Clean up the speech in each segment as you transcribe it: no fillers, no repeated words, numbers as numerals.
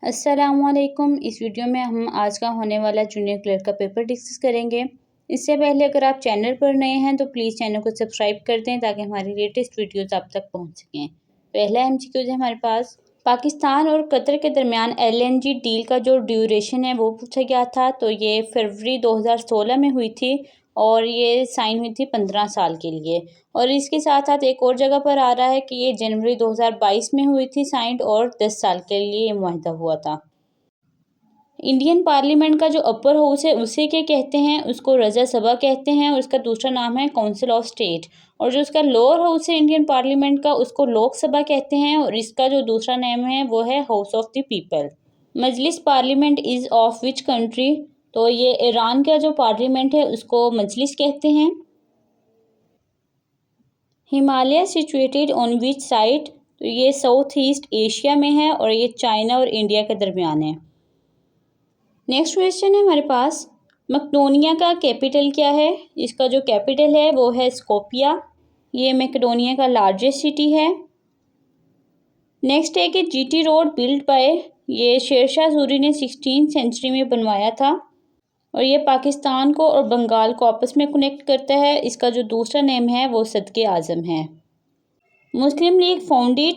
अस्सलामुअलैकुम। इस वीडियो में हम आज का होने वाला जूनियर क्लर्क का पेपर डिस्कस करेंगे। इससे पहले अगर आप चैनल पर नए हैं तो प्लीज़ चैनल को सब्सक्राइब कर दें ताकि हमारी लेटेस्ट वीडियोस आप तक पहुंच सकें। पहला एमसीक्यू है हमारे पास, पाकिस्तान और कतर के दरमियान एलएनजी डील का जो ड्यूरेशन है वो पूछा गया था। तो ये फरवरी 2016 में हुई थी और ये साइन हुई थी 15 साल के लिए। और इसके साथ साथ एक और जगह पर आ रहा है कि ये जनवरी 2022 में हुई थी साइंड और 10 साल के लिए ये मुआहदा हुआ था। इंडियन पार्लियामेंट का जो अपर हाउस है उसे क्या कहते हैं? उसको रजा सभा कहते हैं और इसका दूसरा नाम है काउंसिल ऑफ स्टेट। और जो उसका लोअर हाउस है इंडियन पार्लियामेंट का उसको लोक सभा कहते हैं और इसका जो दूसरा नाम है वो है house of the people. Majlis parliament is of which country? तो ये ईरान का जो पार्लियामेंट है उसको मजलिस कहते हैं। Himalaya situated on which side? तो ये साउथ ईस्ट एशिया में है और ये चाइना और इंडिया के दरमियान है। नेक्स्ट क्वेश्चन है हमारे पास, मैकेडोनिया का कैपिटल क्या है? इसका जो कैपिटल है वो है स्कोपिया। ये मैकेडोनिया का लार्जेस्ट सिटी है। नेक्स्ट है कि जीटी रोड बिल्ड बाय, ये शेरशाह सूरी ने 16वीं सेंचुरी में बनवाया था और ये पाकिस्तान को और बंगाल को आपस में कनेक्ट करता है। इसका जो दूसरा नेम है वो सदके आज़म है। मुस्लिम लीग फाउंडेड,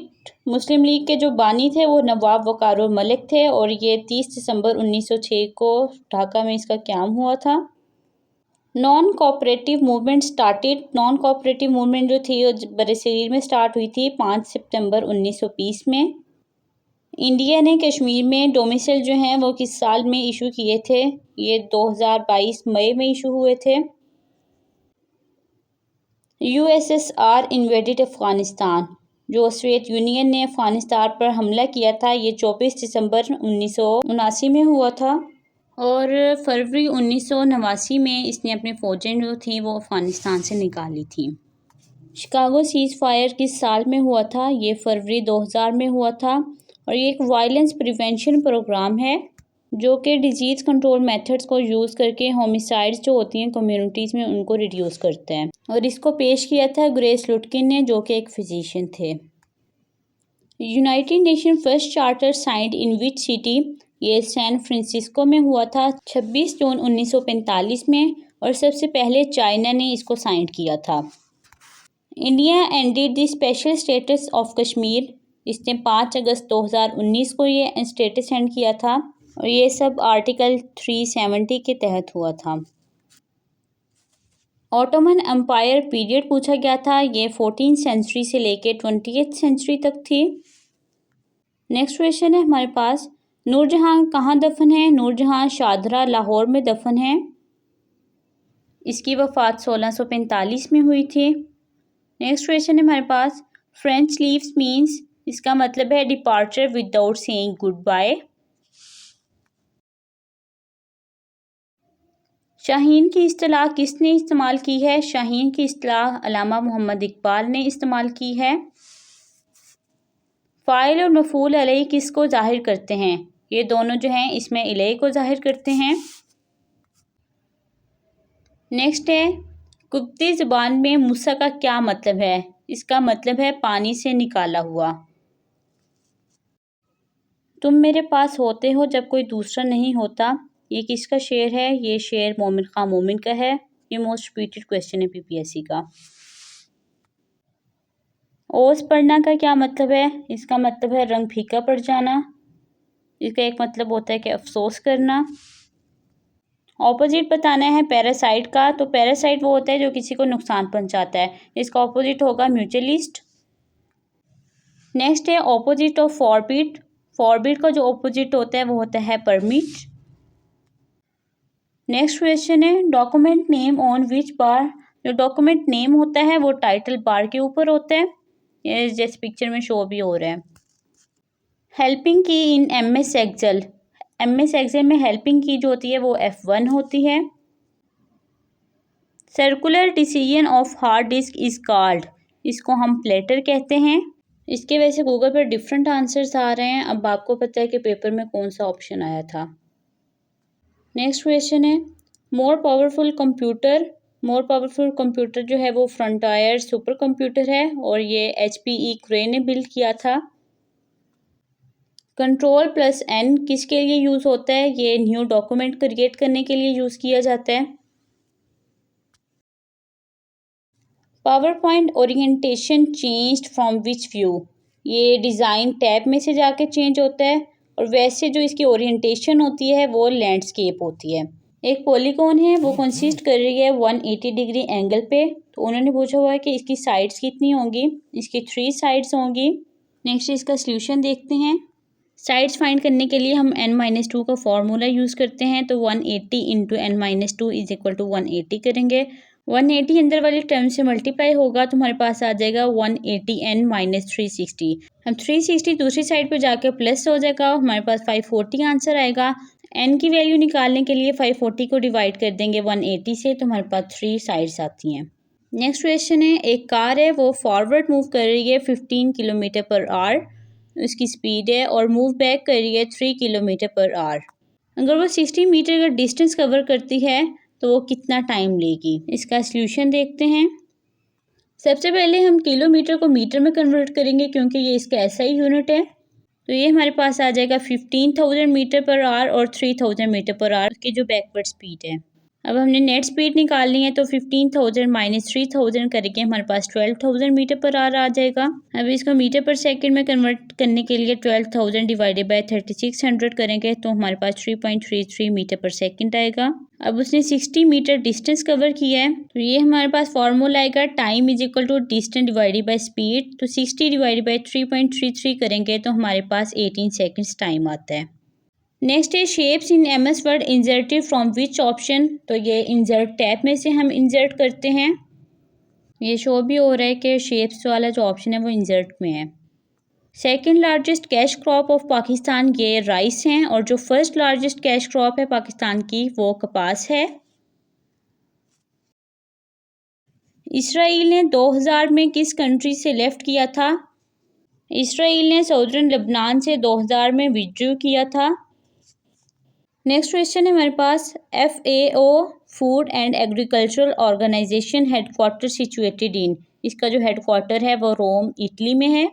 मुस्लिम लीग के जो बानी थे वो नवाब वक़ारुल मलिक थे और ये 30 दिसंबर 1906 को ढाका में इसका क़याम हुआ था। Non cooperative movement started, non cooperative movement जो थी वो बरसगीर में स्टार्ट हुई थी 5 सितंबर 1920 में। इंडिया ने कश्मीर में डोमिसाइल जो हैं वो किस साल में इशू किए थे? ये 2022 मई में इशू हुए थे। यूएसएसआर इन्वेडेड अफ़गानिस्तान, जो सोवियत यूनियन ने अफ़गानिस्तान पर हमला किया था ये 24 दिसंबर 1979 में हुआ था और फरवरी 1989 में इसने अपनी फ़ौजें जो थी वो अफ़गानिस्तान से निकाली थी। शिकागो सीज़ फायर किस साल में हुआ था? ये फरवरी 2000 में हुआ था और ये एक वायलेंस प्रिवेंशन प्रोग्राम है जो कि डिजीज़ कंट्रोल मेथड्स को यूज़ करके होमिसाइड्स जो होती हैं कम्युनिटीज़ में उनको रिड्यूस करता है। और इसको पेश किया था ग्रेस लुटकिन ने जो कि एक फिजिशियन थे। United nation first charter signed in which city? ये सैन फ्रांसिस्को में हुआ था 26 जून 1945 में और सबसे पहले चाइना ने इसको साइन किया था। India ended the special status of Kashmir, इसने 5 अगस्त 2019 को ये स्टेटस एंड किया था और ये सब आर्टिकल 370 के तहत हुआ था। ऑटोमन एम्पायर पीरियड पूछा गया था, ये 14th सेंचुरी से लेके 20th सेंचुरी तक थी। नेक्स्ट क्वेश्चन है हमारे पास, नूरजहां कहाँ दफन है? नूरजहां शाहदरा लाहौर में दफन है। इसकी वफ़ात 1645 में हुई थी। नेक्स्ट क्वेश्चन है हमारे पास, फ्रेंच लीव्स मीन्स, इसका मतलब है departure without saying goodbye. शाहीन की इस्तिलाह किसने इस्तेमाल की है? शाहीन की इस्तिलाह अल्लामा मोहम्मद इकबाल ने इस्तेमाल की है। फ़ाइल और मफ़ूल अलैह किसको ज़ाहिर करते हैं? ये दोनों जो हैं इसमें इलैह को ज़ाहिर करते हैं। नेक्स्ट है, कुब्ती ज़बान में मूसा का क्या मतलब है? इसका मतलब है पानी से निकाला हुआ। तुम मेरे पास होते हो जब कोई दूसरा नहीं होता, ये किसका शेर है? ये शेर मोमिन खां मोमिन का है। ये मोस्ट रिपीटेड क्वेश्चन है पीपीएससी का। ओस पढ़ना का क्या मतलब है? इसका मतलब है रंग फीका पड़ जाना। इसका एक मतलब होता है कि अफसोस करना। ऑपोजिट बताना है पैरासाइट का, तो पैरासाइट वो होता है जो किसी को नुकसान पहुंचाता है। इसका ऑपोजिट होगा म्यूचुअलिस्ट। नेक्स्ट है ऑपोजिट ऑफ फॉरबिट, फॉरबिट का जो ऑपोजिट होता है वो होता है परमिट। नेक्स्ट क्वेश्चन है डॉक्यूमेंट नेम ऑन विच बार, जो डॉक्यूमेंट नेम होता है वो टाइटल बार के ऊपर होता है, ये जैसे पिक्चर में शो भी हो रहा है। Helping key in MS Excel, MS Excel में हेल्पिंग की जो होती है वो F1 होती है। Circular decision of hard disk is called, इसको हम प्लेटर कहते हैं। इसके वजह से गूगल पर डिफरेंट आंसर्स आ रहे हैं। अब आपको पता है कि पेपर में कौन सा ऑप्शन आया था। नेक्स्ट क्वेश्चन है more powerful computer, more powerful computer जो है वो फ्रंटायर सुपर कंप्यूटर है और ये HPE क्रे ने बिल्ड किया था। कंट्रोल प्लस एन किसके लिए यूज़ होता है? ये न्यू डॉक्यूमेंट क्रिएट करने के लिए यूज़ किया जाता है। Power point orientation changed from which view? ये डिज़ाइन टैब में से जाके चेंज होता है और वैसे जो इसकी ओरिएंटेशन होती है वो लैंडस्केप होती है। एक पॉलीगॉन है वो कंसिस्ट कर रही है 180 डिग्री एंगल पे, तो उन्होंने पूछा हुआ है कि इसकी साइड्स कितनी होंगी? इसकी 3 साइड्स होंगी। नेक्स्ट इसका सॉल्यूशन देखते हैं। साइड्स फाइंड करने के लिए हम n-2 का फार्मूला यूज़ करते हैं, तो 180 into n-2 is equal to 180 करेंगे। 180 अंदर वाली टर्म से मल्टीप्लाई होगा तो हमारे पास आ जाएगा 180n माइनस 360। हम 360 दूसरी साइड पर जाके प्लस हो जाएगा, हमारे पास 540 आंसर आएगा। n की वैल्यू निकालने के लिए 540 को डिवाइड कर देंगे 180 से, तो हमारे पास 3 साइड्स आती हैं। नेक्स्ट क्वेश्चन है, एक कार है वो फॉरवर्ड मूव कर रही है 15 किलोमीटर पर आवर, उसकी स्पीड है, और मूव बैक कर रही है 3 किलोमीटर पर आवर। अगर वो 60 मीटर का डिस्टेंस कवर करती है तो वो कितना टाइम लेगी? इसका सॉल्यूशन देखते हैं। सबसे पहले हम किलोमीटर को मीटर में कन्वर्ट करेंगे क्योंकि ये इसका ऐसा ही यूनिट है। तो ये हमारे पास आ जाएगा 15,000 मीटर पर आवर और 3,000 मीटर पर आवर की जो बैकवर्ड स्पीड है। अब हमने नेट स्पीड निकालनी है, तो 15,000 माइनस 3,000 करके हमारे पास 12,000 मीटर पर आवर आ जाएगा। अब इसको मीटर पर सेकंड में कन्वर्ट करने के लिए 12,000 डिवाइडेड बाय 3600 करेंगे तो हमारे पास 3.33 मीटर पर सेकंड आएगा। अब उसने 60 मीटर डिस्टेंस कवर किया है, तो ये हमारे पास फॉर्मूला आएगा time is equal to distance divided by speed. तो 60 डिवाइडेड बाय 3.33 करेंगे तो हमारे पास 18 सेकेंड्स टाइम आता है। नेक्स्ट है shapes in MS word inserted from which option? तो ये इंजर्ट टैब में से हम इंजर्ट करते हैं। ये शो भी हो रहा है कि शेप्स वाला जो ऑप्शन है वो इंजर्ट में है। Second largest cash crop of Pakistan ये राइस हैं, और जो फर्स्ट लार्जेस्ट कैश क्रॉप है पाकिस्तान की वो कपास है। इसराइल ने 2000 में किस कंट्री से लेफ्ट किया था? इसराइल ने सऊदर्न लेबनान से 2000 में विथड्रू किया था। नेक्स्ट क्वेश्चन है हमारे पास, FAO food and agricultural organisation headquarter situated in? इसका जो हेडक्वार्टर है वो रोम इटली में है।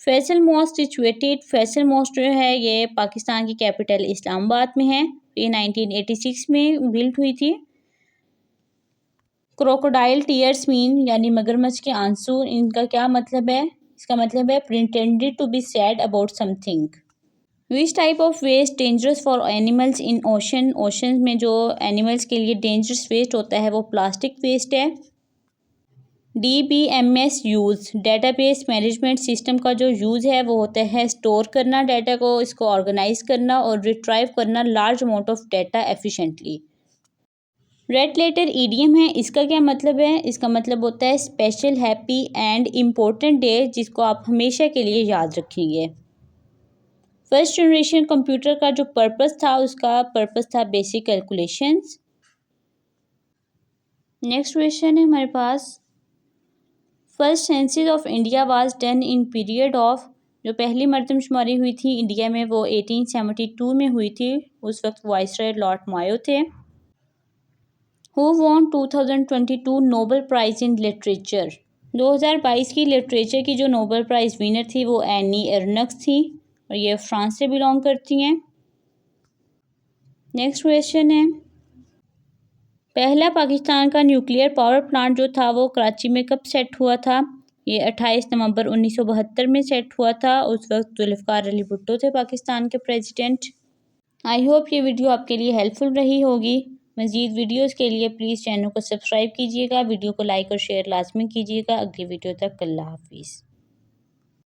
Faisal mosque situated? Faisal mosque जो है ये पाकिस्तान की कैपिटल इस्लामाबाद में है। ये 1986 में बिल्ड हुई थी। क्रोकोडाइल टीयर्स मीन यानी मगरमच्छ के आंसू, इनका क्या मतलब है? इसका मतलब है pretended to be sad about something. Which type of waste dangerous for animals in ocean? Ocean में जो एनिमल्स के लिए डेंजरस वेस्ट होता है वो प्लास्टिक वेस्ट है। DBMS use? Database management system का जो यूज़ है वो होता है स्टोर करना डाटा को, इसको ऑर्गेनाइज करना और रिट्राइव करना large amount of data efficiently. Red letter idiom है, इसका क्या मतलब है? इसका मतलब होता है special, happy and important day, जिसको आप हमेशा के लिए याद रखेंगे। फर्स्ट जनरेशन कंप्यूटर का जो पर्पस था उसका पर्पस था बेसिक कैलकुलेशंस। नेक्स्ट क्वेश्चन है हमारे पास, first census of India was done in period of? जो पहली मरदमशुमारी हुई थी इंडिया में वो 1872 में हुई थी। उस वक्त वाइसरॉय लॉर्ड मायो थे। Who won 2022 Nobel prize in literature? 2022 की लिटरेचर की जो नोबेल प्राइज़ विनर थी वो एनी एर्नक्स थी और ये फ्रांस से बिलोंग करती हैं। नेक्स्ट क्वेश्चन है, पहला पाकिस्तान का न्यूक्लियर पावर प्लांट जो था वो कराची में कब सेट हुआ था? ये 28 नवंबर 1972 में सेट हुआ था। उस वक्त जुल्फ़िकार अली भुट्टो थे पाकिस्तान के प्रेसिडेंट। आई होप ये वीडियो आपके लिए हेल्पफुल रही होगी। मज़ीद वीडियोस के लिए प्लीज़ चैनल को सब्सक्राइब कीजिएगा, वीडियो को लाइक और शेयर लाजमी कीजिएगा। अगली वीडियो तक अल्लाह हाफिज़।